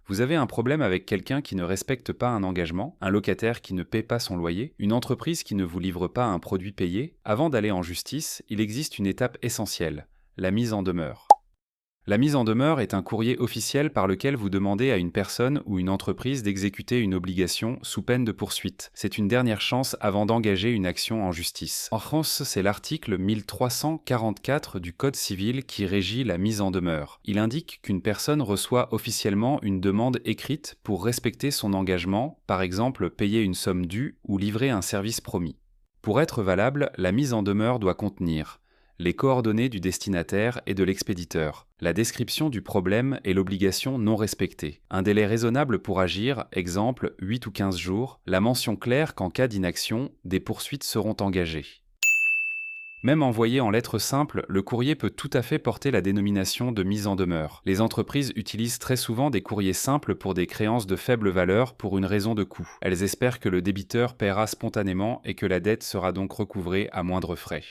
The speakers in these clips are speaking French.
Vous avez un problème avec quelqu'un qui ne respecte pas un engagement, un locataire qui ne paie pas son loyer, une entreprise qui ne vous livre pas un produit payé. Avant d'aller en justice, il existe une étape essentielle, la mise en demeure. La mise en demeure est un courrier officiel par lequel vous demandez à une personne ou une entreprise d'exécuter une obligation sous peine de poursuite. C'est une dernière chance avant d'engager une action en justice. En France, c'est l'article 1344 du Code civil qui régit la mise en demeure. Il indique qu'une personne reçoit officiellement une demande écrite pour respecter son engagement, par exemple payer une somme due ou livrer un service promis. Pour être valable, la mise en demeure doit contenir les coordonnées du destinataire et de l'expéditeur, la description du problème et l'obligation non respectée, un délai raisonnable pour agir, exemple 8 ou 15 jours, la mention claire qu'en cas d'inaction, des poursuites seront engagées. Même envoyé en lettres simples, le courrier peut tout à fait porter la dénomination de mise en demeure. Les entreprises utilisent très souvent des courriers simples pour des créances de faible valeur pour une raison de coût. Elles espèrent que le débiteur paiera spontanément et que la dette sera donc recouvrée à moindre frais.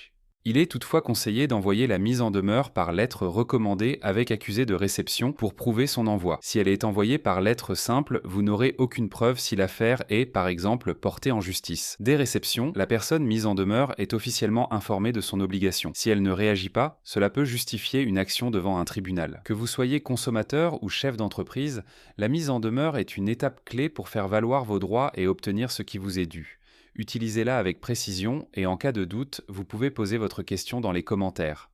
Il est toutefois conseillé d'envoyer la mise en demeure par lettre recommandée avec accusé de réception pour prouver son envoi. Si elle est envoyée par lettre simple, vous n'aurez aucune preuve si l'affaire est, par exemple, portée en justice. Dès réception, la personne mise en demeure est officiellement informée de son obligation. Si elle ne réagit pas, cela peut justifier une action devant un tribunal. Que vous soyez consommateur ou chef d'entreprise, la mise en demeure est une étape clé pour faire valoir vos droits et obtenir ce qui vous est dû. Utilisez-la avec précision et en cas de doute, vous pouvez poser votre question dans les commentaires.